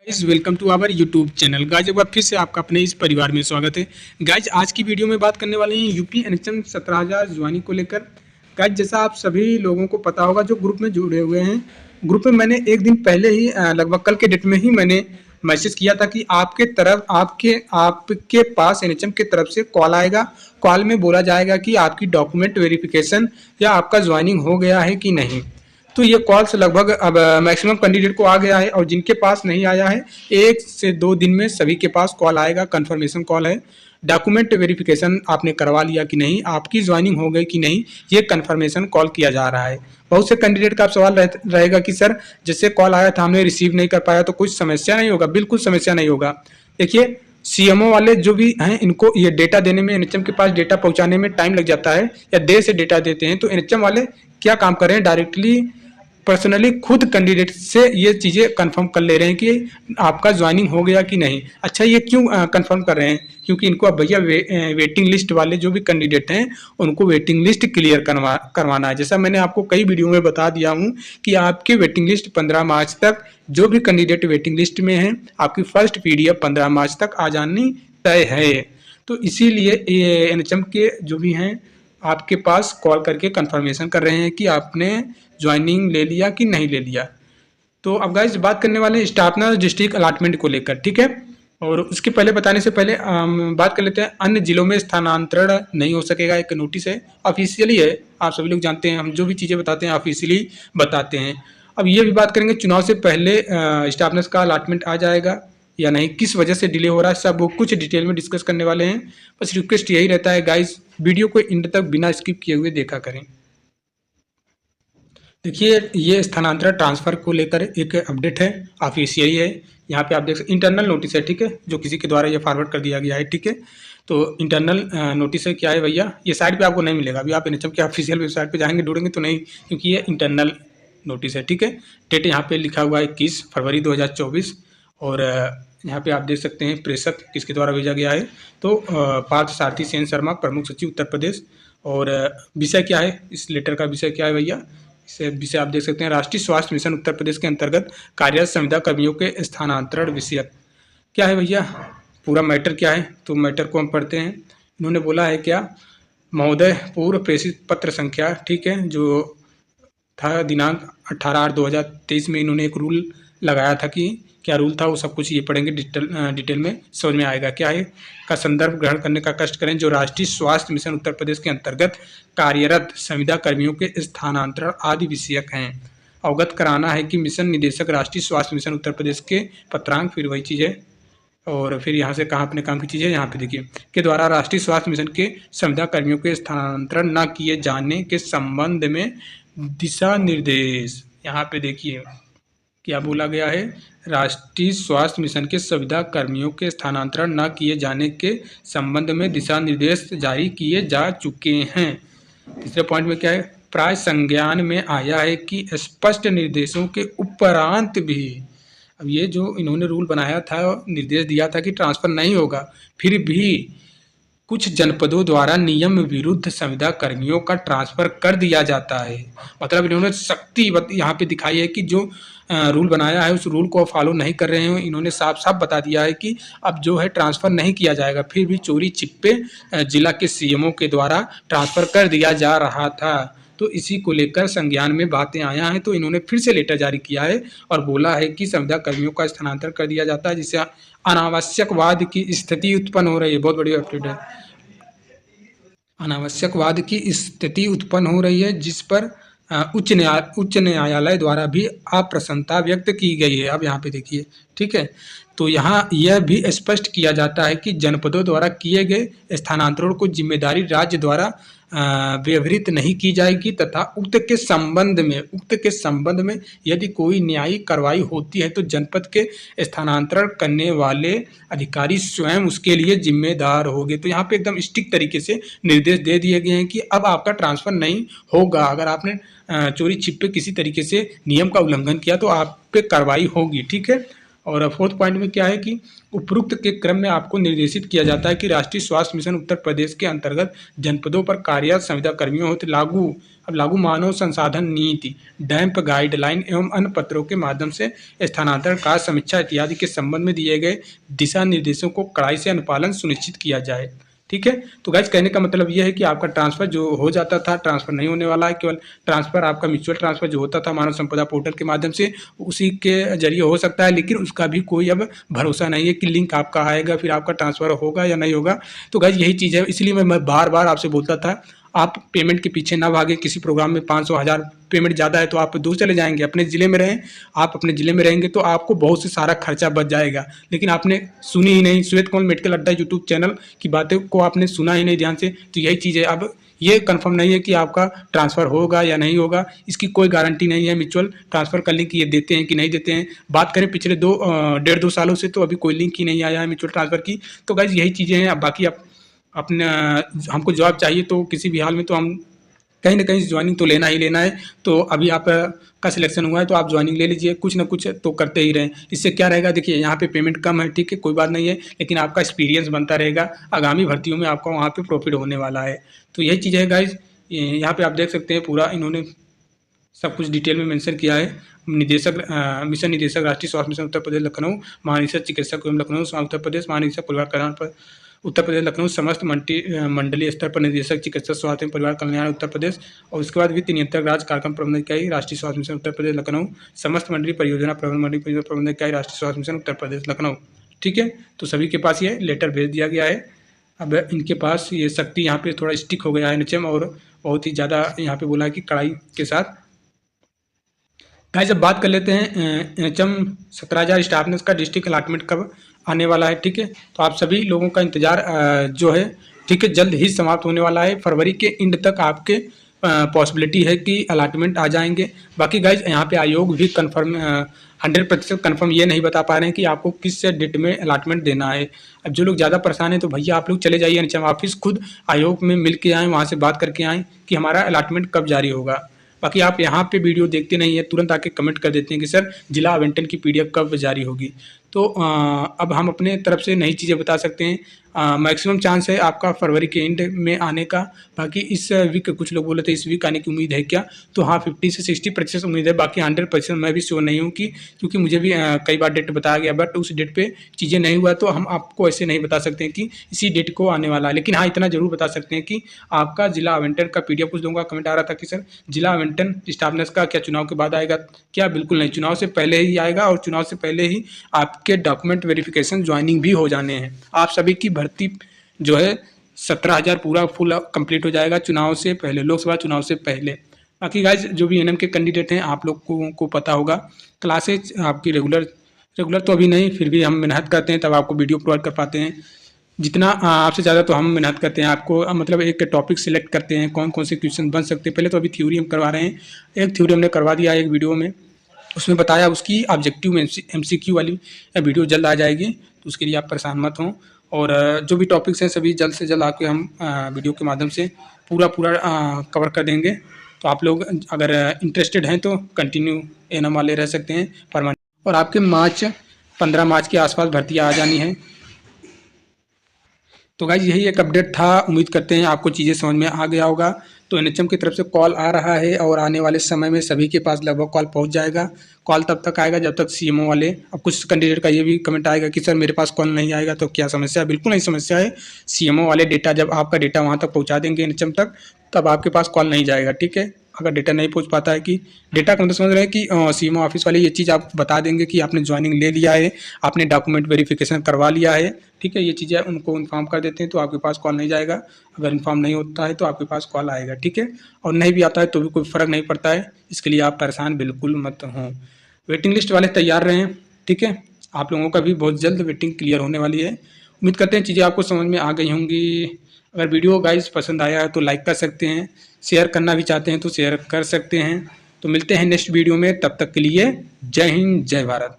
Guys welcome to our YouTube channel. Guys एक बार फिर से आपका अपने इस परिवार में स्वागत है। गाइज आज की वीडियो में बात करने वाले हैं यूपी एनएचएम 17,000 ज्वाइनिंग को लेकर। गाइज जैसा आप सभी लोगों को पता होगा जो ग्रुप में जुड़े हुए हैं, ग्रुप में मैंने एक दिन पहले ही लगभग कल के डेट में ही मैंने मैसेज किया था कि आपके पास एनएचएम की तरफ से कॉल आएगा। कॉल में बोला जाएगा कि आपकी डॉक्यूमेंट वेरिफिकेशन या आपका ज्वाइनिंग हो गया है कि नहीं। तो ये कॉल्स लगभग अब मैक्सिमम कैंडिडेट को आ गया है और जिनके पास नहीं आया है 1 से 2 दिन में सभी के पास कॉल आएगा। कंफर्मेशन कॉल है, डॉक्यूमेंट वेरिफिकेशन आपने करवा लिया कि नहीं, आपकी ज्वाइनिंग हो गई कि नहीं, ये कंफर्मेशन कॉल किया जा रहा है। बहुत से कैंडिडेट का आप सवाल रहेगा कि सर जैसे कॉल आया था हमने रिसीव नहीं कर पाया तो कुछ समस्या नहीं होगा। बिल्कुल समस्या नहीं होगा। देखिए सीएमओ वाले जो भी हैं इनको ये डेटा देने में, एनएचएम के पास डेटा पहुंचाने में टाइम लग जाता है या देर से डेटा देते हैं। तो एनएचएम वाले क्या काम कर रहे हैं, डायरेक्टली पर्सनली खुद कैंडिडेट से ये चीज़ें कंफर्म कर ले रहे हैं कि आपका ज्वाइनिंग हो गया कि नहीं। अच्छा ये क्यों कंफर्म कर रहे हैं, क्योंकि इनको अब भैया वेटिंग लिस्ट वाले जो भी कैंडिडेट हैं उनको वेटिंग लिस्ट क्लियर करवाना है। जैसा मैंने आपको कई वीडियो में बता दिया हूँ कि आपकी वेटिंग लिस्ट 15 मार्च तक, जो भी कैंडिडेट वेटिंग लिस्ट में है आपकी फर्स्ट पीडीएफ 15 मार्च तक आ जानी तय है। तो इसीलिए एनएचएम के जो भी हैं आपके पास कॉल करके कंफर्मेशन कर रहे हैं कि आपने ज्वाइनिंग ले लिया कि नहीं ले लिया। तो अब गाइस बात करने वाले हैं स्टाफ नर्स डिस्ट्रिक्ट अलॉटमेंट को लेकर, ठीक है। और उसके पहले बताने से पहले बात कर लेते हैं अन्य जिलों में स्थानांतरण नहीं हो सकेगा। एक नोटिस है, ऑफिशियली है, आप सभी लोग जानते हैं हम जो भी चीज़ें बताते हैं ऑफिशियली बताते हैं। अब ये भी बात करेंगे चुनाव से पहले स्टाफ नर्स का अलॉटमेंट आ जाएगा या नहीं, किस वजह से डिले हो रहा है, सब वो कुछ डिटेल में डिस्कस करने वाले हैं। बस रिक्वेस्ट यही रहता है गाइस वीडियो को एंड तक बिना स्किप किए हुए देखा करें। देखिए ये स्थानांतरण ट्रांसफर को लेकर एक अपडेट है, ऑफिशियली है। यहाँ पे आप देख सकते इंटरनल नोटिस है, ठीक है, जो किसी के द्वारा ये फॉरवर्ड कर दिया गया है, ठीक है। तो इंटरनल नोटिस है, क्या है भैया, ये साइट पे आपको नहीं मिलेगा। अभी आप एनएचएम के ऑफिशियल वेबसाइट पे जाएंगे ढूंढेंगे तो नहीं, क्योंकि ये इंटरनल नोटिस है, ठीक है। डेट यहाँ पे लिखा हुआ है 21 फरवरी 2024 और यहाँ पे आप देख सकते हैं प्रेषक किसके द्वारा भेजा गया है। तो पार्थ सारथी सेन शर्मा, प्रमुख सचिव उत्तर प्रदेश। और विषय क्या है, इस लेटर का विषय क्या है भैया, इसे विषय आप देख सकते हैं राष्ट्रीय स्वास्थ्य मिशन उत्तर प्रदेश के अंतर्गत कार्यरत संविदा कर्मियों के स्थानांतरण विषयक। क्या है भैया, पूरा मैटर क्या है, तो मैटर को हम पढ़ते हैं। इन्होंने बोला है क्या, महोदय पूर्व प्रेषित पत्र संख्या, ठीक है, जो था दिनांक 18/8/2023 में इन्होंने एक रूल लगाया था कि क्या रूल था वो सब कुछ ये पढ़ेंगे डिटेल में समझ में आएगा। क्या है का संदर्भ ग्रहण करने का कष्ट करें। जो राष्ट्रीय स्वास्थ्य मिशन उत्तर प्रदेश के अंतर्गत कार्यरत संविदा कर्मियों के स्थानांतरण आदि विषयक हैं। अवगत कराना है कि मिशन निदेशक राष्ट्रीय स्वास्थ्य मिशन उत्तर प्रदेश के पत्रांक, फिर वही चीज़ है और फिर यहाँ से कहाँ अपने काम की चीज़ है, यहाँ पे देखिए, के द्वारा राष्ट्रीय स्वास्थ्य मिशन के संविदा कर्मियों के स्थानांतरण न किए जाने के संबंध में दिशा निर्देश। यहाँ पे देखिए क्या बोला गया है, राष्ट्रीय स्वास्थ्य मिशन के संविदा कर्मियों के स्थानांतरण न किए जाने के संबंध में दिशा निर्देश जारी किए जा चुके हैं। तीसरे पॉइंट में क्या है, प्राय संज्ञान में आया है कि स्पष्ट निर्देशों के उपरांत भी, अब ये जो इन्होंने रूल बनाया था, निर्देश दिया था कि ट्रांसफर नहीं होगा, फिर भी कुछ जनपदों द्वारा नियम विरुद्ध संविदा कर्मियों का ट्रांसफर कर दिया जाता है। मतलब इन्होंने सख्ती यहाँ पे दिखाई है कि जो रूल बनाया है उस रूल को फॉलो नहीं कर रहे हैं। इन्होंने साफ साफ बता दिया है कि अब जो है ट्रांसफ़र नहीं किया जाएगा, फिर भी चोरी छिपे जिला के सीएमओ के द्वारा ट्रांसफ़र कर दिया जा रहा था। तो इसी को लेकर संज्ञान में बातें आया हैं, तो इन्होंने फिर से लेटर जारी किया है और बोला है कि संविदा कर्मियों का स्थानांतरण कर दिया जाता है, जिससे अनावश्यकवाद की स्थिति उत्पन्न हो रही है। बहुत बड़ी अपडेट है, अनावश्यकवाद की स्थिति उत्पन्न हो रही है, जिस पर उच्च न्यायालय द्वारा भी अप्रसन्नता व्यक्त की गई है। अब यहाँ पे देखिए, ठीक है, तो यहाँ यह भी स्पष्ट किया जाता है कि जनपदों द्वारा किए गए स्थानांतरण को जिम्मेदारी राज्य द्वारा व्यवहृत नहीं की जाएगी तथा उक्त के संबंध में यदि कोई न्यायिक कार्रवाई होती है तो जनपद के स्थानांतरण करने वाले अधिकारी स्वयं उसके लिए जिम्मेदार होंगे। तो यहाँ पे एकदम स्ट्रिक्ट तरीके से निर्देश दे दिए गए हैं कि अब आपका ट्रांसफ़र नहीं होगा। अगर आपने चोरी छिपे किसी तरीके से नियम का उल्लंघन किया तो आप पे कार्रवाई होगी, ठीक है। और फोर्थ पॉइंट में क्या है कि उपरोक्त के क्रम में आपको निर्देशित किया जाता है कि राष्ट्रीय स्वास्थ्य मिशन उत्तर प्रदेश के अंतर्गत जनपदों पर कार्यरत संविदा कर्मियों हेतु लागू मानव संसाधन नीति, डैम्प गाइडलाइन एवं अन्य पत्रों के माध्यम से स्थानांतरण कार्य समीक्षा इत्यादि के संबंध में दिए गए दिशा निर्देशों को कड़ाई से अनुपालन सुनिश्चित किया जाए। ठीक है, तो गाइस कहने का मतलब यह है कि आपका ट्रांसफर जो हो जाता था, ट्रांसफर नहीं होने वाला है। केवल ट्रांसफर आपका म्यूचुअल ट्रांसफर जो होता था मानव संपदा पोर्टल के माध्यम से, उसी के जरिए हो सकता है, लेकिन उसका भी कोई अब भरोसा नहीं है कि लिंक आपका आएगा फिर आपका ट्रांसफर होगा या नहीं होगा। तो गाइस यही चीज़ है, इसलिए मैं बार बार आपसे बोलता था आप पेमेंट के पीछे ना भागें। किसी प्रोग्राम में 500 1000 पेमेंट ज़्यादा है तो आप दूर चले जाएंगे, अपने ज़िले में रहें। आप अपने ज़िले में रहेंगे तो आपको बहुत से सारा खर्चा बच जाएगा, लेकिन आपने सुनी ही नहीं। श्वेत कमल मेडिकल अड्डा यूट्यूब चैनल की बातें को आपने सुना ही नहीं ध्यान से। तो यही चीज़ है, अब ये कंफर्म नहीं है कि आपका ट्रांसफ़र होगा या नहीं होगा, इसकी कोई गारंटी नहीं है। म्यूचुअल ट्रांसफ़र का लिंक ये देते हैं कि नहीं देते हैं। बात करें पिछले 1.5-2 सालों से तो अभी कोई लिंक ही नहीं आया है म्यूचुअल ट्रांसफ़र की। तो गाइस यही चीज़ें हैं। अब बाकी आप अपने हमको जॉब चाहिए तो किसी भी हाल में तो हम कहीं ना कहीं ज्वाइनिंग तो लेना ही लेना है। तो अभी आप का सिलेक्शन हुआ है तो आप ज्वाइनिंग ले लीजिए, कुछ ना कुछ तो करते ही रहें। इससे क्या रहेगा, देखिए यहाँ पे पेमेंट कम है, ठीक है, कोई बात नहीं है, लेकिन आपका एक्सपीरियंस बनता रहेगा। आगामी भर्तियों में आपका वहाँ पे प्रॉफिट होने वाला है। तो यही चीज़ है गाइज, यहाँ पे आप देख सकते हैं पूरा इन्होंने सब कुछ डिटेल में मेंशन किया है। मिशन निदेशक राष्ट्रीय स्वास्थ्य मिशन उत्तर प्रदेश लखनऊ, महानिदेशक चिकित्सक एवं लखनऊ उत्तर प्रदेश, महानिदेशक परिवार कल्याण पर उत्तर प्रदेश लखनऊ, समस्त मंडलीय स्तर पर निदेशक चिकित्सक स्वास्थ्य एवं परिवार कल्याण उत्तर प्रदेश, और उसके बाद वित्त नियंत्रक राज्य कार्यक्रम प्रबंधन इकाई राष्ट्रीय स्वास्थ्य मिशन उत्तर प्रदेश लखनऊ, समस्त मंडलीय परियोजना प्रबंधन इकाई राष्ट्रीय स्वास्थ्य मिशन उत्तर प्रदेश लखनऊ। ठीक है, तो सभी के पास ये लेटर भेज दिया गया है। अब इनके पास ये शक्ति यहाँ पे थोड़ा स्टिक हो गया है एनएचएम, और बहुत ही ज़्यादा यहाँ पे बोला है कि कड़ाई के साथ। गाइस जब बात कर लेते हैं एनएचएम 17,000 स्टाफ नर्स का डिस्ट्रिक्ट अलॉटमेंट कब आने वाला है। ठीक है, तो आप सभी लोगों का इंतजार जो है, ठीक है, जल्द ही समाप्त होने वाला है। फरवरी के एंड तक आपके पॉसिबिलिटी है कि अलॉटमेंट आ जाएंगे। बाकी गाइज यहाँ पे आयोग भी कन्फर्म 100% कन्फर्म ये नहीं बता पा रहे हैं कि आपको किस डेट में अलॉटमेंट देना है। अब जो लोग ज़्यादा परेशान हैं तो भैया आप लोग चले जाइए एनएचएम ऑफिस, खुद आयोग में मिल के आएँ, वहाँ से बात करके आएँ कि हमारा अलॉटमेंट कब जारी होगा। बाकी आप यहाँ पे वीडियो देखते नहीं है, तुरंत आके कमेंट कर देते हैं कि सर जिला आवंटन की पीडीएफ कब जारी होगी। तो अब हम अपने तरफ से नई चीज़ें बता सकते हैं। मैक्सिमम चांस है आपका फरवरी के एंड में आने का। बाकी इस वीक कुछ लोग बोले थे इस वीक आने की उम्मीद है क्या, तो हाँ 50 से 60% उम्मीद है। बाकी 100% मैं भी श्योर नहीं हूँ कि, क्योंकि मुझे भी कई बार डेट बताया गया, बट उस डेट पे चीज़ें नहीं हुआ तो हम आपको ऐसे नहीं बता सकते हैं कि इसी डेट को आने वाला है। लेकिन हाँ इतना जरूर बता सकते हैं कि आपका जिला आवंटन का पीडीएफ कुछ लोगों का कमेंट आ रहा था कि सर जिला आवंटन स्टाफ नर्स का क्या चुनाव के बाद आएगा, क्या बिल्कुल नहीं, चुनाव से पहले ही आएगा, और चुनाव से पहले ही आपके डॉक्यूमेंट वेरिफिकेशन ज्वाइनिंग भी हो जाने हैं। आप सभी की भर्ती जो है 17,000 पूरा फुल कंप्लीट हो जाएगा चुनाव से पहले, लोकसभा चुनाव से पहले। बाकी गाइज जो भी एनएम के कैंडिडेट हैं आप लोग को पता होगा, क्लासेज आपकी रेगुलर तो अभी नहीं, फिर भी हम मेहनत करते हैं तब आपको वीडियो प्रोवाइड कर पाते हैं। जितना आपसे ज़्यादा तो हम मेहनत करते हैं आपको, मतलब एक टॉपिक सिलेक्ट करते हैं कौन कौन से क्वेश्चन बन सकते हैं। पहले तो अभी थ्योरी हम करवा रहे हैं, एक थ्योरी हमने करवा दिया एक वीडियो में, उसमें बताया, उसकी ऑब्जेक्टिव में MCQ वाली वीडियो जल्द आ जाएगी, तो उसके लिए आप परेशान मत हों। और जो भी टॉपिक्स हैं सभी जल्द से जल्द आपके हम वीडियो के माध्यम से पूरा कवर कर देंगे। तो आप लोग अगर इंटरेस्टेड हैं तो कंटिन्यू एनएम वाले रह सकते हैं परमानेंट। और आपके 15 मार्च के आसपास भर्तियाँ आ जानी है। तो गाइज यही एक अपडेट था, उम्मीद करते हैं आपको चीज़ें समझ में आ गया होगा। तो एनएचएम की तरफ से कॉल आ रहा है और आने वाले समय में सभी के पास लगभग कॉल पहुंच जाएगा। कॉल तब तक आएगा जब तक सीएमओ वाले, अब कुछ कैंडिडेट का ये भी कमेंट आएगा कि सर मेरे पास कॉल नहीं आएगा तो क्या समस्या है, बिल्कुल नहीं समस्या है। सीएमओ वाले डेटा जब आपका डेटा वहाँ तक पहुँचा देंगे एनएचएम तक, तब आपके पास कॉल नहीं जाएगा। ठीक है, अगर डेटा नहीं पहुंच पाता है, कि डेटा का मतलब समझ रहे हैं कि सीएमओ ऑफिस वाले ये चीज़ आप बता देंगे कि आपने ज्वाइनिंग ले लिया है, आपने डॉक्यूमेंट वेरिफिकेशन करवा लिया है। ठीक है, ये चीज़ें उनको इन्फॉर्म कर देते हैं तो आपके पास कॉल नहीं जाएगा। अगर इन्फॉर्म नहीं होता है तो आपके पास कॉल आएगा। ठीक है, और नहीं भी आता है तो भी कोई फ़र्क नहीं पड़ता है, इसके लिए आप परेशान बिल्कुल मत हों। वेटिंग लिस्ट वाले तैयार रहें। ठीक है, आप लोगों का भी बहुत जल्द वेटिंग क्लियर होने वाली है। उम्मीद करते हैं चीज़ें आपको समझ में आ गई होंगी। अगर वीडियो गाइस पसंद आया है तो लाइक कर सकते हैं, शेयर करना भी चाहते हैं तो शेयर कर सकते हैं। तो मिलते हैं नेक्स्ट वीडियो में, तब तक के लिए जय हिंद जय भारत।